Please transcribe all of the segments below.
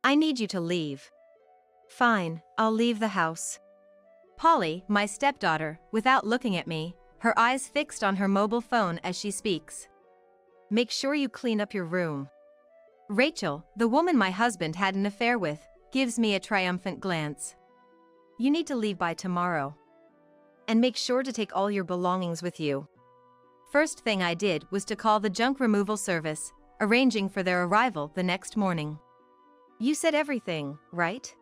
I need you to leave. Fine, I'll leave the house. Polly, my stepdaughter, without looking at me, her eyes fixed on her mobile phone as she speaks. Make sure you clean up your room. Rachel, the woman my husband had an affair with, gives me a triumphant glance. You need to leave by tomorrow. And make sure to take all your belongings with you. First thing I did was to call the junk removal service, arranging for their arrival the next morning. You said everything, right?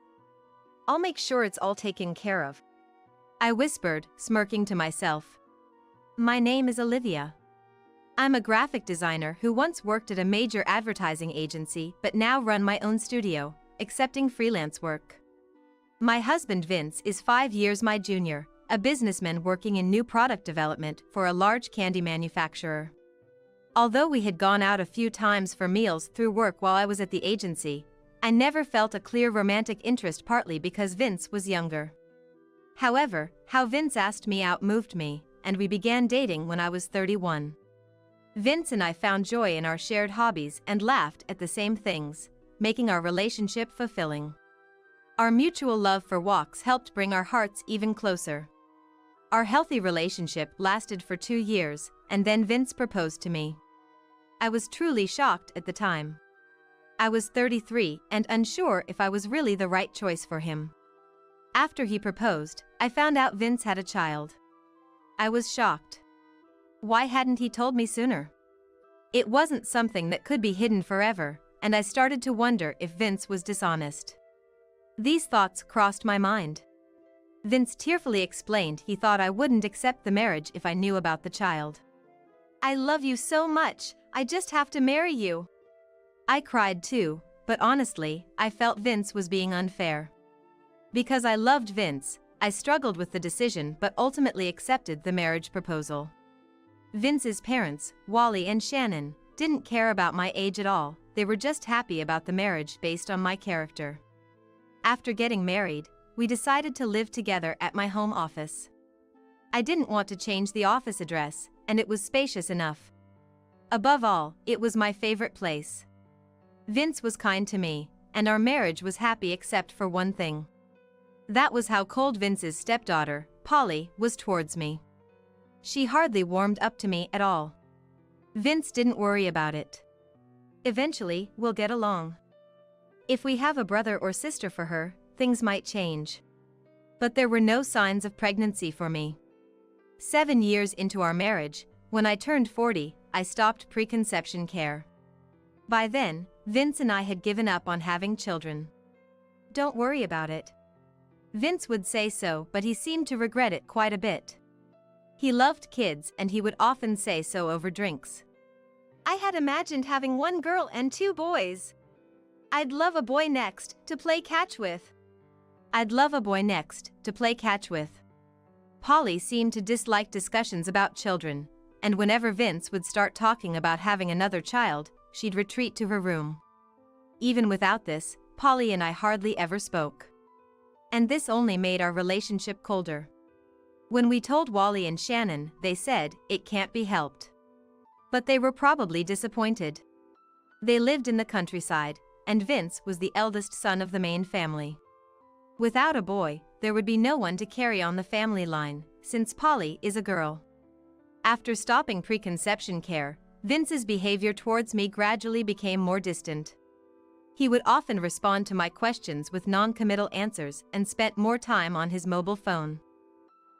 I'll make sure it's all taken care of. I whispered, smirking to myself. My name is Olivia. I'm a graphic designer who once worked at a major advertising agency but now run my own studio, accepting freelance work. My husband Vince is 5 years my junior, a businessman working in new product development for a large candy manufacturer. Although we had gone out a few times for meals through work while I was at the agency, I never felt a clear romantic interest, partly because Vince was younger. However, how Vince asked me out moved me, and we began dating when I was 31. Vince and I found joy in our shared hobbies and laughed at the same things, making our relationship fulfilling. Our mutual love for walks helped bring our hearts even closer. Our healthy relationship lasted for 2 years, and then Vince proposed to me. I was truly shocked at the time. I was 33 and unsure if I was really the right choice for him. After he proposed, I found out Vince had a child. I was shocked. Why hadn't he told me sooner? It wasn't something that could be hidden forever, and I started to wonder if Vince was dishonest. These thoughts crossed my mind. Vince tearfully explained he thought I wouldn't accept the marriage if I knew about the child. I love you so much, I just have to marry you. I cried too, but honestly, I felt Vince was being unfair. Because I loved Vince, I struggled with the decision but ultimately accepted the marriage proposal. Vince's parents, Wally and Shannon, didn't care about my age at all, they were just happy about the marriage based on my character. After getting married, we decided to live together at my home office. I didn't want to change the office address, and it was spacious enough. Above all, it was my favorite place. Vince was kind to me, and our marriage was happy except for one thing. That was how cold Vince's stepdaughter, Polly, was towards me. She hardly warmed up to me at all. Vince didn't worry about it. Eventually, we'll get along. If we have a brother or sister for her, things might change. But there were no signs of pregnancy for me. 7 years into our marriage, when I turned 40, I stopped preconception care. By then, Vince and I had given up on having children. Don't worry about it. Vince would say so, but he seemed to regret it quite a bit. He loved kids and he would often say so over drinks. I had imagined having 1 girl and 2 boys. I'd love a boy next to play catch with. Polly seemed to dislike discussions about children, and whenever Vince would start talking about having another child, she'd retreat to her room. Even without this, Polly and I hardly ever spoke. And this only made our relationship colder. When we told Wally and Shannon, they said, it can't be helped. But they were probably disappointed. They lived in the countryside, and Vince was the eldest son of the main family. Without a boy, there would be no one to carry on the family line, since Polly is a girl. After stopping preconception care, Vince's behavior towards me gradually became more distant. He would often respond to my questions with non-committal answers and spent more time on his mobile phone.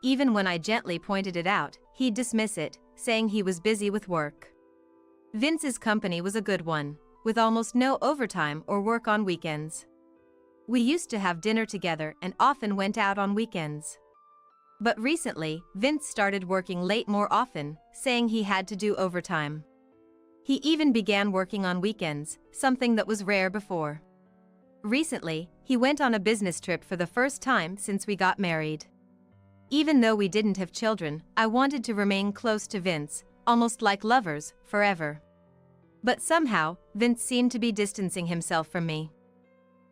Even when I gently pointed it out, he'd dismiss it, saying he was busy with work. Vince's company was a good one, with almost no overtime or work on weekends. We used to have dinner together and often went out on weekends. But recently, Vince started working late more often, saying he had to do overtime. He even began working on weekends, something that was rare before. Recently, he went on a business trip for the first time since we got married. Even though we didn't have children, I wanted to remain close to Vince, almost like lovers, forever. But somehow, Vince seemed to be distancing himself from me.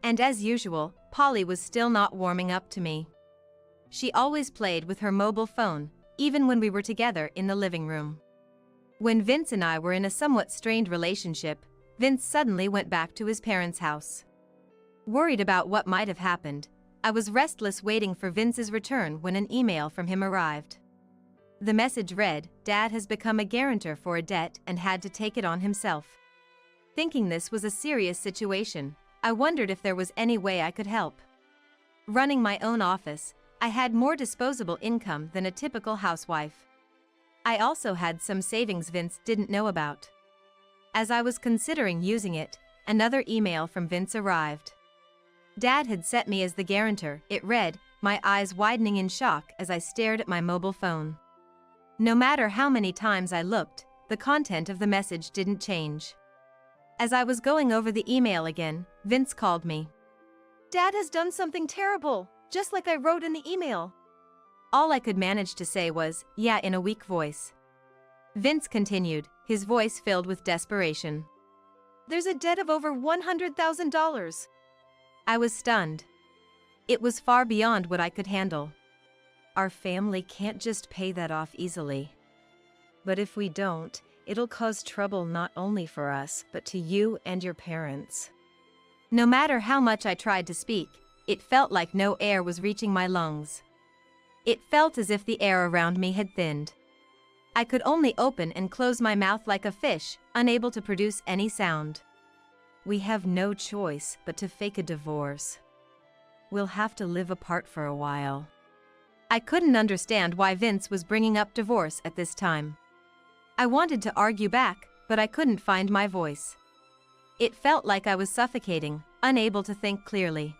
And as usual, Polly was still not warming up to me. She always played with her mobile phone, even when we were together in the living room. When Vince and I were in a somewhat strained relationship, Vince suddenly went back to his parents' house. Worried about what might have happened, I was restless waiting for Vince's return when an email from him arrived. The message read, "Dad has become a guarantor for a debt and had to take it on himself." Thinking this was a serious situation, I wondered if there was any way I could help. Running my own office, I had more disposable income than a typical housewife. I also had some savings Vince didn't know about. As I was considering using it, another email from Vince arrived. Dad had set me as the guarantor, it read, my eyes widening in shock as I stared at my mobile phone. No matter how many times I looked, the content of the message didn't change. As I was going over the email again, Vince called me. "Dad has done something terrible, just like I wrote in the email." All I could manage to say was, "Yeah," in a weak voice. Vince continued, his voice filled with desperation. "There's a debt of over $100,000. I was stunned. It was far beyond what I could handle. "Our family can't just pay that off easily. But if we don't, it'll cause trouble not only for us, but to you and your parents." No matter how much I tried to speak, it felt like no air was reaching my lungs. It felt as if the air around me had thinned. I could only open and close my mouth like a fish, unable to produce any sound. "We have no choice but to fake a divorce. We'll have to live apart for a while." I couldn't understand why Vince was bringing up divorce at this time. I wanted to argue back, but I couldn't find my voice. It felt like I was suffocating, unable to think clearly.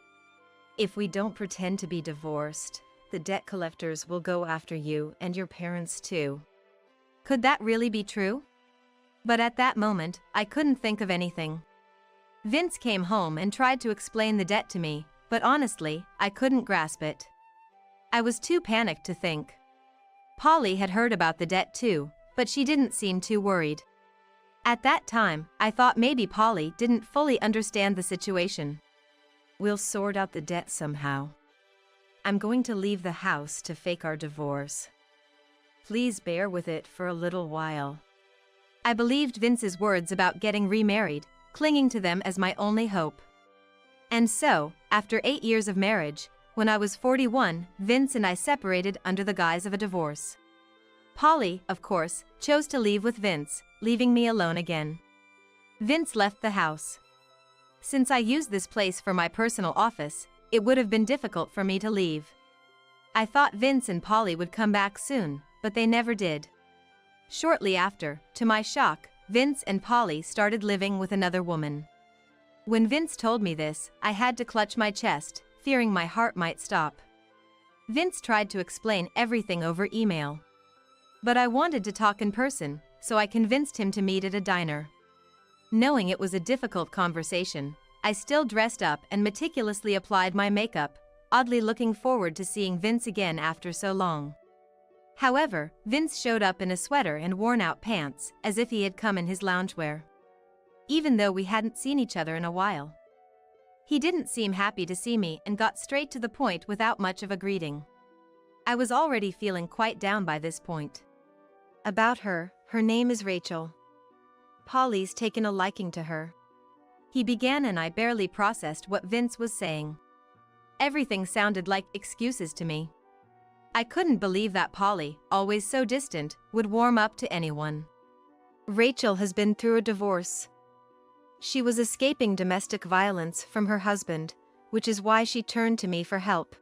"If we don't pretend to be divorced, the debt collectors will go after you and your parents too." Could that really be true? But at that moment, I couldn't think of anything. Vince came home and tried to explain the debt to me, but honestly, I couldn't grasp it. I was too panicked to think. Polly had heard about the debt too, but she didn't seem too worried. At that time, I thought maybe Polly didn't fully understand the situation. "We'll sort out the debt somehow. I'm going to leave the house to fake our divorce. Please bear with it for a little while." I believed Vince's words about getting remarried, clinging to them as my only hope. And so, after 8 years of marriage, when I was 41, Vince and I separated under the guise of a divorce. Polly, of course, chose to leave with Vince, leaving me alone again. Vince left the house. Since I used this place for my personal office, it would have been difficult for me to leave. I thought Vince and Polly would come back soon, but they never did. Shortly after, to my shock, Vince and Polly started living with another woman. When Vince told me this, I had to clutch my chest, fearing my heart might stop. Vince tried to explain everything over email. But I wanted to talk in person, so I convinced him to meet at a diner. Knowing it was a difficult conversation, I still dressed up and meticulously applied my makeup, oddly looking forward to seeing Vince again after so long. However, Vince showed up in a sweater and worn-out pants, as if he had come in his loungewear. Even though we hadn't seen each other in a while. He didn't seem happy to see me and got straight to the point without much of a greeting. I was already feeling quite down by this point. "About her, her name is Rachel. Polly's taken a liking to her." He began and I barely processed what Vince was saying. Everything sounded like excuses to me. I couldn't believe that Polly, always so distant, would warm up to anyone. "Rachel has been through a divorce. She was escaping domestic violence from her husband, which is why she turned to me for help."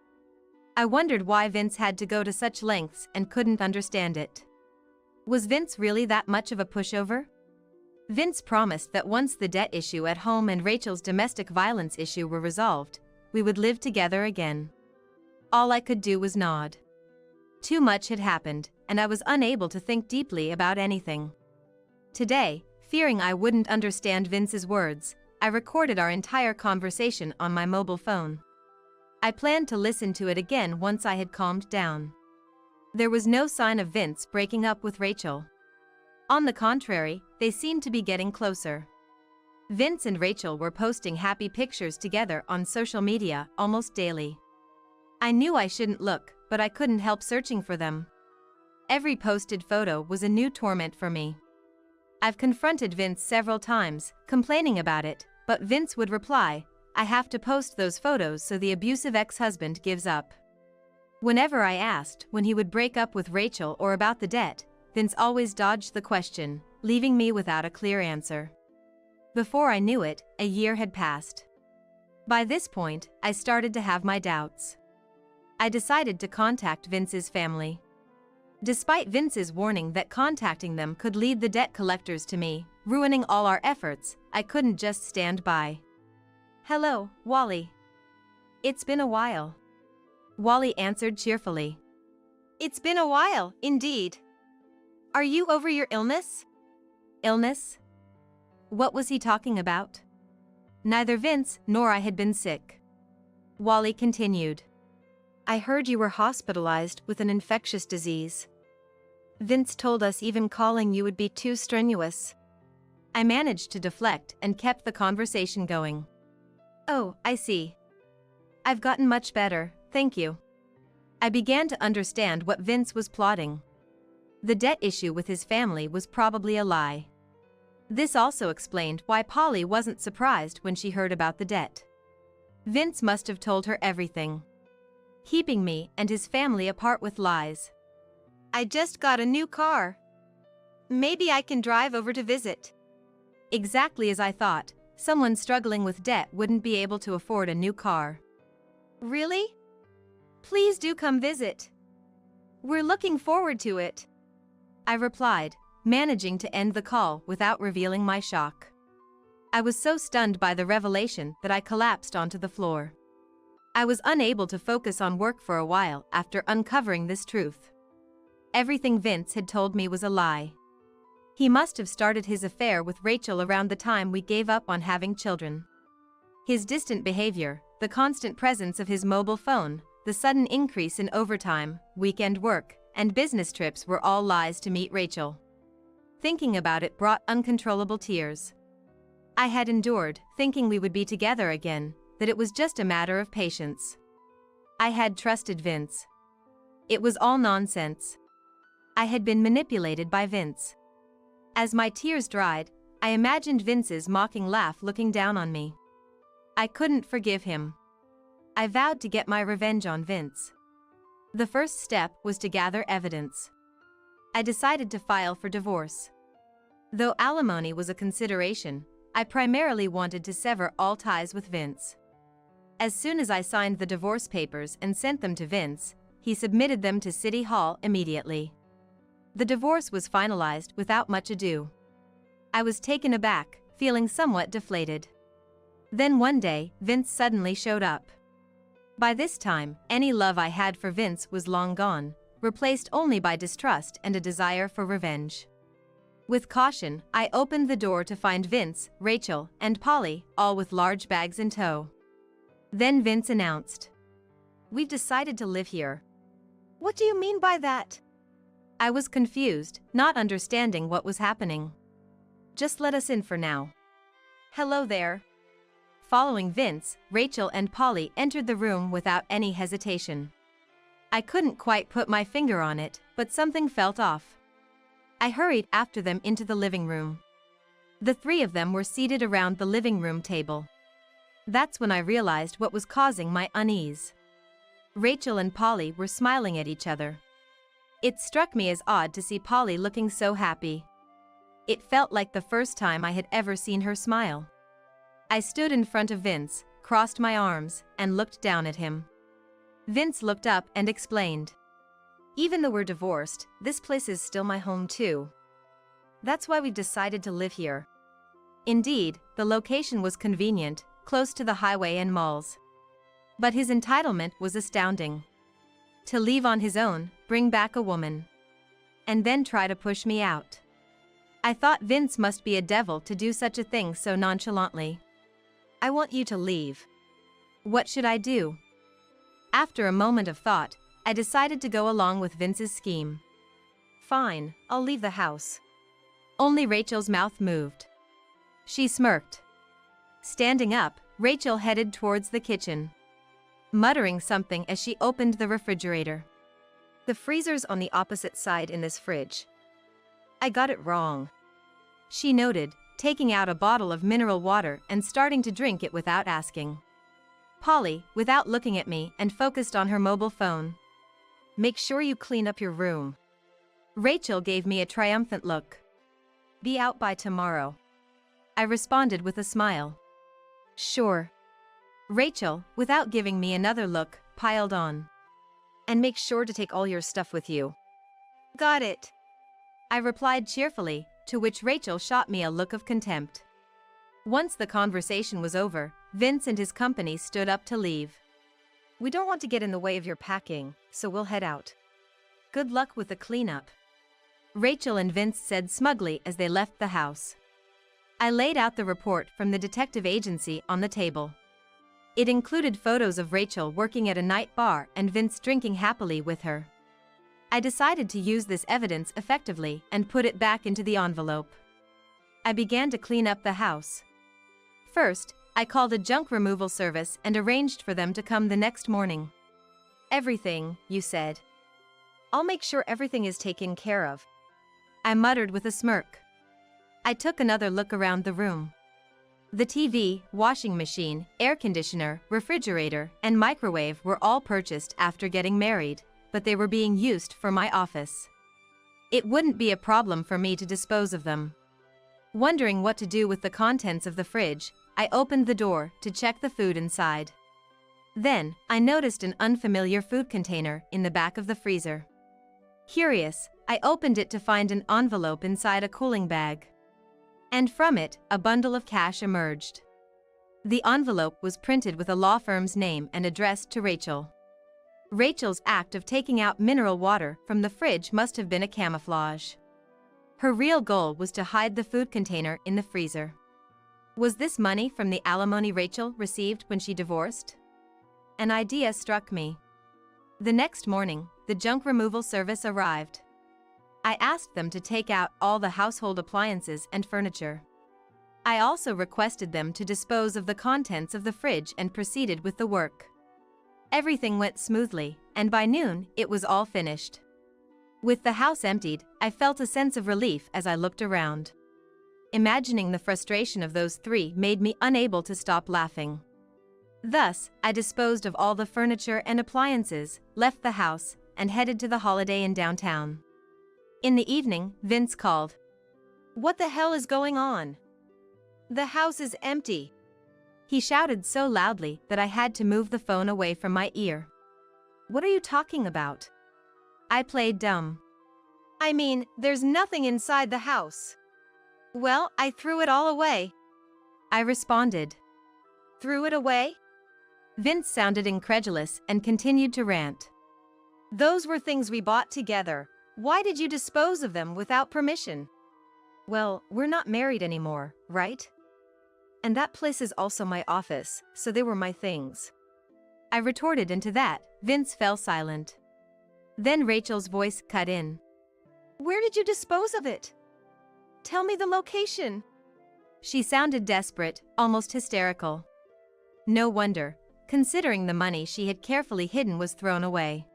I wondered why Vince had to go to such lengths and couldn't understand it. Was Vince really that much of a pushover? Vince promised that once the debt issue at home and Rachel's domestic violence issue were resolved, we would live together again. All I could do was nod. Too much had happened, and I was unable to think deeply about anything. Today, fearing I wouldn't understand Vince's words, I recorded our entire conversation on my mobile phone. I planned to listen to it again once I had calmed down. There was no sign of Vince breaking up with Rachel. On the contrary, they seemed to be getting closer. Vince and Rachel were posting happy pictures together on social media almost daily. I knew I shouldn't look, but I couldn't help searching for them. Every posted photo was a new torment for me. I've confronted Vince several times, complaining about it, but Vince would reply, I have to post those photos so the abusive ex-husband gives up. Whenever I asked when he would break up with Rachel or about the debt, Vince always dodged the question, leaving me without a clear answer. Before I knew it, a year had passed. By this point, I started to have my doubts. I decided to contact Vince's family. Despite Vince's warning that contacting them could lead the debt collectors to me, ruining all our efforts, I couldn't just stand by. "Hello, Wally. It's been a while." Wally answered cheerfully. "It's been a while, indeed. Are you over your illness?" Illness? What was he talking about? Neither Vince nor I had been sick. Wally continued. "I heard you were hospitalized with an infectious disease. Vince told us even calling you would be too strenuous." I managed to deflect and kept the conversation going. "Oh, I see. I've gotten much better, thank you." I began to understand what Vince was plotting. The debt issue with his family was probably a lie. This also explained why Polly wasn't surprised when she heard about the debt. Vince must have told her everything, keeping me and his family apart with lies. "I just got a new car. Maybe I can drive over to visit." Exactly as I thought, someone struggling with debt wouldn't be able to afford a new car. "Really? Please do come visit. We're looking forward to it," I replied, managing to end the call without revealing my shock. I was so stunned by the revelation that I collapsed onto the floor. I was unable to focus on work for a while after uncovering this truth. Everything Vince had told me was a lie. He must have started his affair with Rachel around the time we gave up on having children. His distant behavior, the constant presence of his mobile phone, the sudden increase in overtime, weekend work, and business trips were all lies to meet Rachel. Thinking about it brought uncontrollable tears. I had endured, thinking we would be together again, that it was just a matter of patience. I had trusted Vince. It was all nonsense. I had been manipulated by Vince. As my tears dried, I imagined Vince's mocking laugh looking down on me. I couldn't forgive him. I vowed to get my revenge on Vince. The first step was to gather evidence. I decided to file for divorce. Though alimony was a consideration, I primarily wanted to sever all ties with Vince. As soon as I signed the divorce papers and sent them to Vince, he submitted them to City Hall immediately. The divorce was finalized without much ado. I was taken aback, feeling somewhat deflated. Then one day, Vince suddenly showed up. By this time, any love I had for Vince was long gone, replaced only by distrust and a desire for revenge. With caution, I opened the door to find Vince, Rachel, and Polly, all with large bags in tow. Then Vince announced, "We've decided to live here." "What do you mean by that?" I was confused, not understanding what was happening. "Just let us in for now." "Hello there." Following Vince, Rachel and Polly entered the room without any hesitation. I couldn't quite put my finger on it, but something felt off. I hurried after them into the living room. The three of them were seated around the living room table. That's when I realized what was causing my unease. Rachel and Polly were smiling at each other. It struck me as odd to see Polly looking so happy. It felt like the first time I had ever seen her smile. I stood in front of Vince, crossed my arms, and looked down at him. Vince looked up and explained, "Even though we're divorced, this place is still my home too. That's why we've decided to live here." Indeed, the location was convenient, close to the highway and malls. But his entitlement was astounding. To leave on his own, bring back a woman, and then try to push me out. I thought Vince must be a devil to do such a thing so nonchalantly. "I want you to leave." What should I do? After a moment of thought, I decided to go along with Vince's scheme. "Fine, I'll leave the house." Only Rachel's mouth moved. She smirked. Standing up, Rachel headed towards the kitchen, muttering something as she opened the refrigerator. "The freezer's on the opposite side in this fridge. I got it wrong," she noted, taking out a bottle of mineral water and starting to drink it without asking. Polly, without looking at me and focused on her mobile phone. Make sure you clean up your room. Rachel gave me a triumphant look. Be out by tomorrow. I responded with a smile. Sure. Rachel, without giving me another look, piled on. And make sure to take all your stuff with you. Got it. I replied cheerfully, to which Rachel shot me a look of contempt. Once the conversation was over, Vince and his company stood up to leave. We don't want to get in the way of your packing, so we'll head out. Good luck with the cleanup. Rachel and Vince said smugly as they left the house. I laid out the report from the detective agency on the table. It included photos of Rachel working at a night bar and Vince drinking happily with her. I decided to use this evidence effectively and put it back into the envelope. I began to clean up the house. First, I called a junk removal service and arranged for them to come the next morning. Everything, you said. I'll make sure everything is taken care of. I muttered with a smirk. I took another look around the room. The TV, washing machine, air conditioner, refrigerator, and microwave were all purchased after getting married, but they were being used for my office. It wouldn't be a problem for me to dispose of them. Wondering what to do with the contents of the fridge, I opened the door to check the food inside. Then, I noticed an unfamiliar food container in the back of the freezer. Curious, I opened it to find an envelope inside a cooling bag. And from it, a bundle of cash emerged. The envelope was printed with a law firm's name and addressed to Rachel. Rachel's act of taking out mineral water from the fridge must have been a camouflage. Her real goal was to hide the food container in the freezer. Was this money from the alimony Rachel received when she divorced? An idea struck me. The next morning, the junk removal service arrived. I asked them to take out all the household appliances and furniture. I also requested them to dispose of the contents of the fridge and proceeded with the work. Everything went smoothly, and by noon, it was all finished. With the house emptied, I felt a sense of relief as I looked around. Imagining the frustration of those three made me unable to stop laughing. Thus, I disposed of all the furniture and appliances, left the house, and headed to the Holiday Inn downtown. In the evening, Vince called. What the hell is going on? The house is empty. He shouted so loudly that I had to move the phone away from my ear. What are you talking about? I played dumb. I mean, there's nothing inside the house. Well, I threw it all away. I responded. Threw it away? Vince sounded incredulous and continued to rant. Those were things we bought together. Why did you dispose of them without permission? Well, we're not married anymore, right? And that place is also my office, so they were my things. I retorted, and to that, Vince fell silent. Then Rachel's voice cut in. Where did you dispose of it? Tell me the location. She sounded desperate, almost hysterical. No wonder, considering the money she had carefully hidden was thrown away.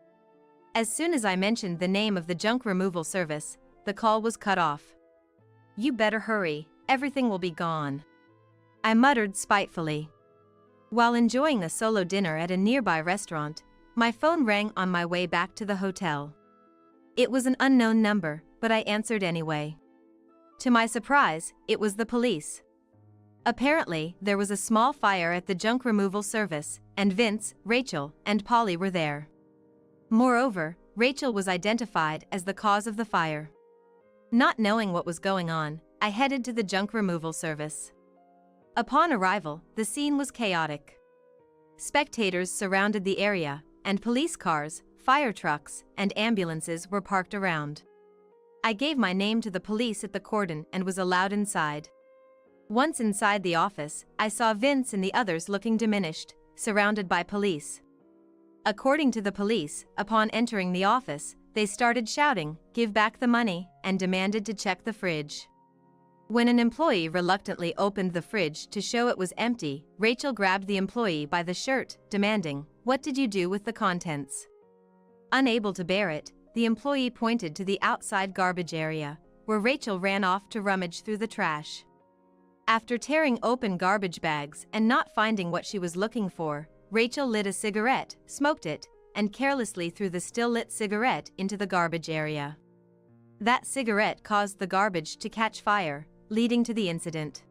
As soon as I mentioned the name of the junk removal service, the call was cut off. You better hurry, everything will be gone. I muttered spitefully. While enjoying a solo dinner at a nearby restaurant, my phone rang on my way back to the hotel. It was an unknown number, but I answered anyway. To my surprise, it was the police. Apparently, there was a small fire at the junk removal service, and Vince, Rachel, and Polly were there. Moreover, Rachel was identified as the cause of the fire. Not knowing what was going on, I headed to the junk removal service. Upon arrival, the scene was chaotic. Spectators surrounded the area, and police cars, fire trucks, and ambulances were parked around. I gave my name to the police at the cordon and was allowed inside. Once inside the office, I saw Vince and the others looking diminished, surrounded by police. According to the police, upon entering the office, they started shouting, "Give back the money," and demanded to check the fridge. When an employee reluctantly opened the fridge to show it was empty, Rachel grabbed the employee by the shirt, demanding, "What did you do with the contents?" Unable to bear it, the employee pointed to the outside garbage area, where Rachel ran off to rummage through the trash. After tearing open garbage bags and not finding what she was looking for, Rachel lit a cigarette, smoked it, and carelessly threw the still-lit cigarette into the garbage area. That cigarette caused the garbage to catch fire, leading to the incident.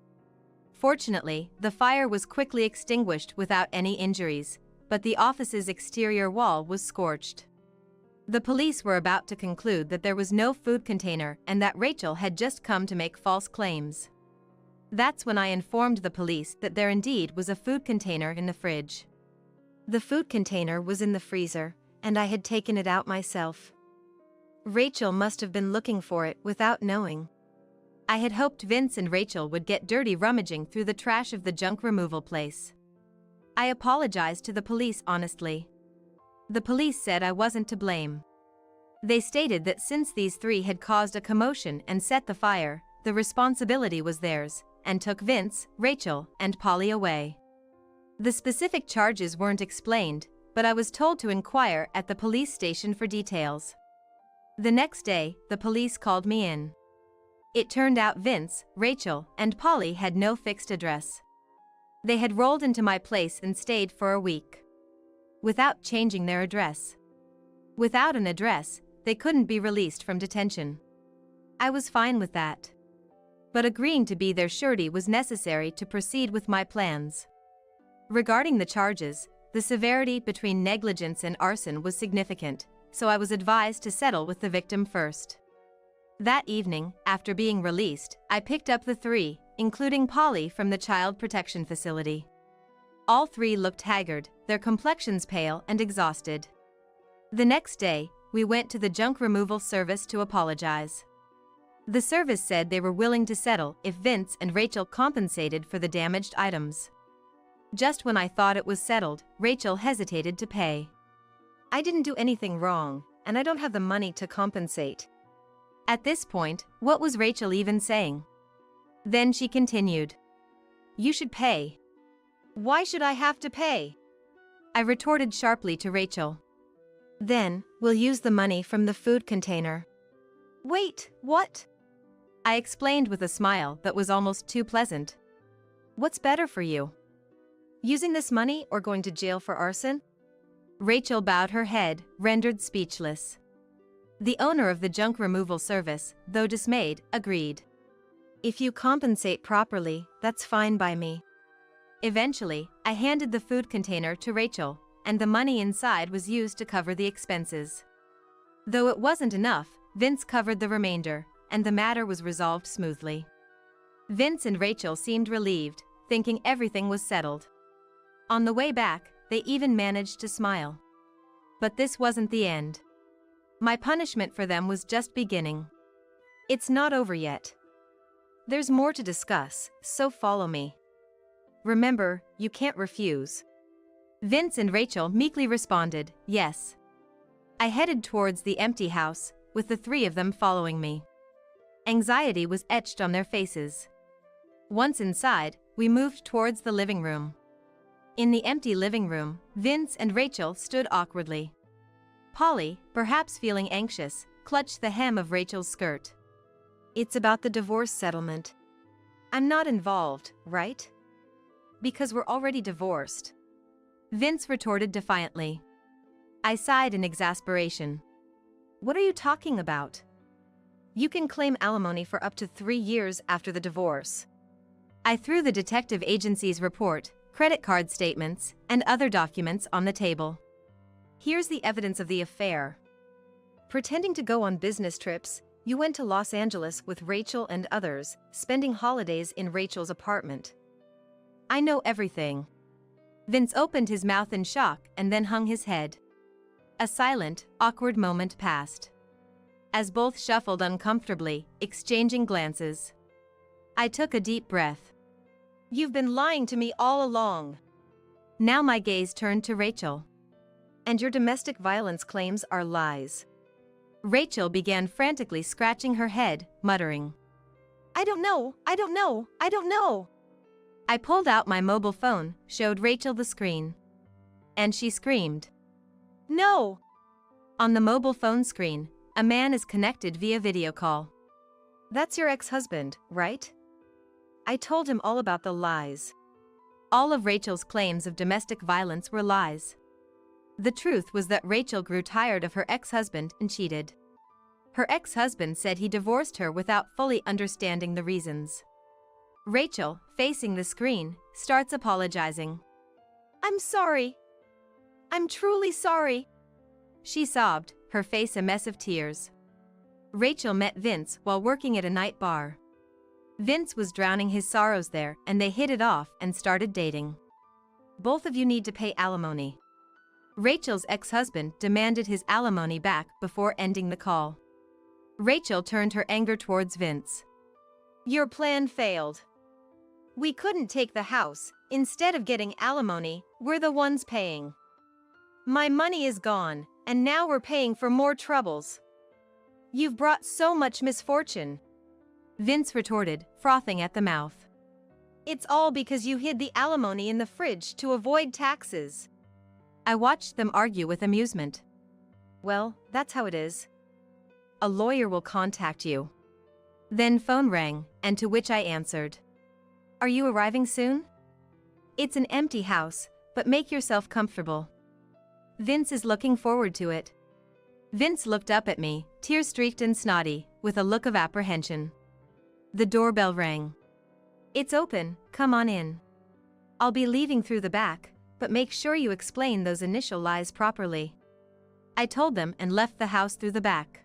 Fortunately, the fire was quickly extinguished without any injuries, but the office's exterior wall was scorched. The police were about to conclude that there was no food container and that Rachel had just come to make false claims. That's when I informed the police that there indeed was a food container in the fridge. The food container was in the freezer, and I had taken it out myself. Rachel must have been looking for it without knowing. I had hoped Vince and Rachel would get dirty rummaging through the trash of the junk removal place. I apologized to the police honestly. The police said I wasn't to blame. They stated that since these three had caused a commotion and set the fire, the responsibility was theirs, and took Vince, Rachel, and Polly away. The specific charges weren't explained, but I was told to inquire at the police station for details. The next day, the police called me in. It turned out Vince, Rachel, and Polly had no fixed address. They had rolled into my place and stayed for a week. Without changing their address. Without an address, they couldn't be released from detention. I was fine with that. But agreeing to be their surety was necessary to proceed with my plans. Regarding the charges, the severity between negligence and arson was significant, so I was advised to settle with the victim first. That evening, after being released, I picked up the three, including Polly, from the child protection facility. All three looked haggard, their complexions pale and exhausted. The next day, we went to the junk removal service to apologize. The service said they were willing to settle if Vince and Rachel compensated for the damaged items. Just when I thought it was settled, Rachel hesitated to pay. I didn't do anything wrong, and I don't have the money to compensate. At this point, what was Rachel even saying? Then she continued. You should pay. Why should I have to pay? I retorted sharply to Rachel. Then, we'll use the money from the food container. Wait, what? I explained with a smile that was almost too pleasant. What's better for you? Using this money or going to jail for arson? Rachel bowed her head, rendered speechless. The owner of the junk removal service, though dismayed, agreed. If you compensate properly, that's fine by me. Eventually, I handed the food container to Rachel, and the money inside was used to cover the expenses. Though it wasn't enough, Vince covered the remainder, and the matter was resolved smoothly. Vince and Rachel seemed relieved, thinking everything was settled. On the way back, they even managed to smile. But this wasn't the end. My punishment for them was just beginning. It's not over yet. There's more to discuss, so follow me. Remember, you can't refuse. Vince and Rachel meekly responded, yes. I headed towards the empty house, with the three of them following me. Anxiety was etched on their faces. Once inside, we moved towards the living room. In the empty living room, Vince and Rachel stood awkwardly. Polly, perhaps feeling anxious, clutched the hem of Rachel's skirt. It's about the divorce settlement. I'm not involved, right? Because we're already divorced. Vince retorted defiantly. I sighed in exasperation. What are you talking about? You can claim alimony for up to 3 years after the divorce. I threw the detective agency's report, credit card statements, and other documents on the table. Here's the evidence of the affair. Pretending to go on business trips, you went to Los Angeles with Rachel and others, spending holidays in Rachel's apartment. I know everything. Vince opened his mouth in shock and then hung his head. A silent, awkward moment passed. As both shuffled uncomfortably, exchanging glances. I took a deep breath. You've been lying to me all along. Now my gaze turned to Rachel. And your domestic violence claims are lies. Rachel began frantically scratching her head, muttering. I don't know. I pulled out my mobile phone, showed Rachel the screen. And she screamed. No! On the mobile phone screen, a man is connected via video call. That's your ex-husband, right? I told him all about the lies. All of Rachel's claims of domestic violence were lies. The truth was that Rachel grew tired of her ex-husband and cheated. Her ex-husband said he divorced her without fully understanding the reasons. Rachel, facing the screen, starts apologizing. "I'm sorry. I'm truly sorry," she sobbed, her face a mess of tears. Rachel met Vince while working at a night bar. Vince was drowning his sorrows there, and they hit it off and started dating. "Both of you need to pay alimony." Rachel's ex-husband demanded his alimony back before ending the call. Rachel turned her anger towards Vince. "Your plan failed. We couldn't take the house. Instead of getting alimony, we're the ones paying. My money is gone, and now we're paying for more troubles. You've brought so much misfortune," Vince retorted, frothing at the mouth. "It's all because you hid the alimony in the fridge to avoid taxes." I watched them argue with amusement. "Well, that's how it is. A lawyer will contact you." Then phone rang, and to which I answered. "Are you arriving soon? It's an empty house, but make yourself comfortable. Vince is looking forward to it." Vince looked up at me, tear-streaked and snotty, with a look of apprehension. The doorbell rang. "It's open, come on in. I'll be leaving through the back, but make sure you explain those initial lies properly." I told them and left the house through the back.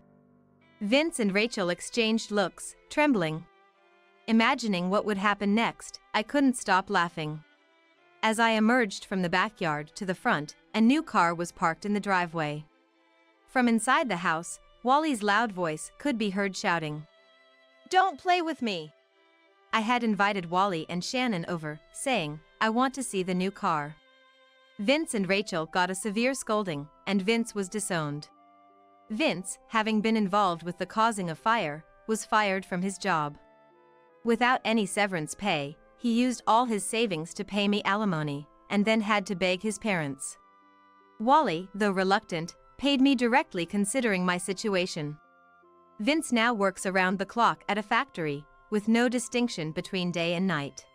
Vince and Rachel exchanged looks, trembling. Imagining what would happen next, I couldn't stop laughing. As I emerged from the backyard to the front, a new car was parked in the driveway. From inside the house, Wally's loud voice could be heard shouting, "Don't play with me!" I had invited Wally and Shannon over, saying, "I want to see the new car." Vince and Rachel got a severe scolding, and Vince was disowned. Vince, having been involved with the causing of fire, was fired from his job. Without any severance pay, he used all his savings to pay me alimony, and then had to beg his parents. Wally, though reluctant, paid me directly considering my situation. Vince now works around the clock at a factory, with no distinction between day and night.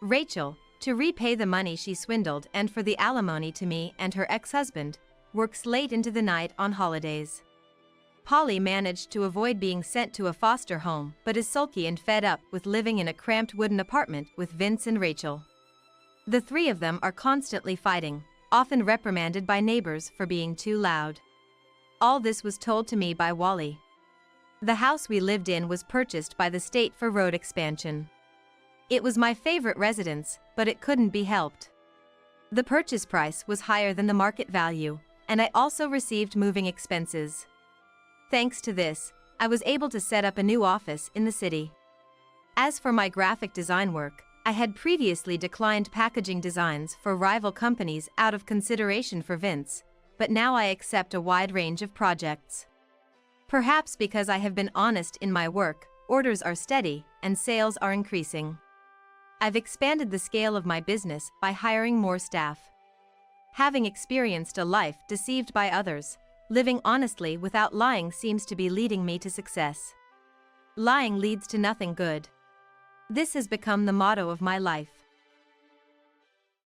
Rachel, to repay the money she swindled and for the alimony to me and her ex-husband, works late into the night on holidays. Polly managed to avoid being sent to a foster home but is sulky and fed up with living in a cramped wooden apartment with Vince and Rachel. The three of them are constantly fighting, often reprimanded by neighbors for being too loud. All this was told to me by Wally. The house we lived in was purchased by the state for road expansion. It was my favorite residence, but it couldn't be helped. The purchase price was higher than the market value, and I also received moving expenses. Thanks to this, I was able to set up a new office in the city. As for my graphic design work, I had previously declined packaging designs for rival companies out of consideration for Vince, but now I accept a wide range of projects. Perhaps because I have been honest in my work, orders are steady, and sales are increasing. I've expanded the scale of my business by hiring more staff. Having experienced a life deceived by others, living honestly without lying seems to be leading me to success. Lying leads to nothing good. This has become the motto of my life.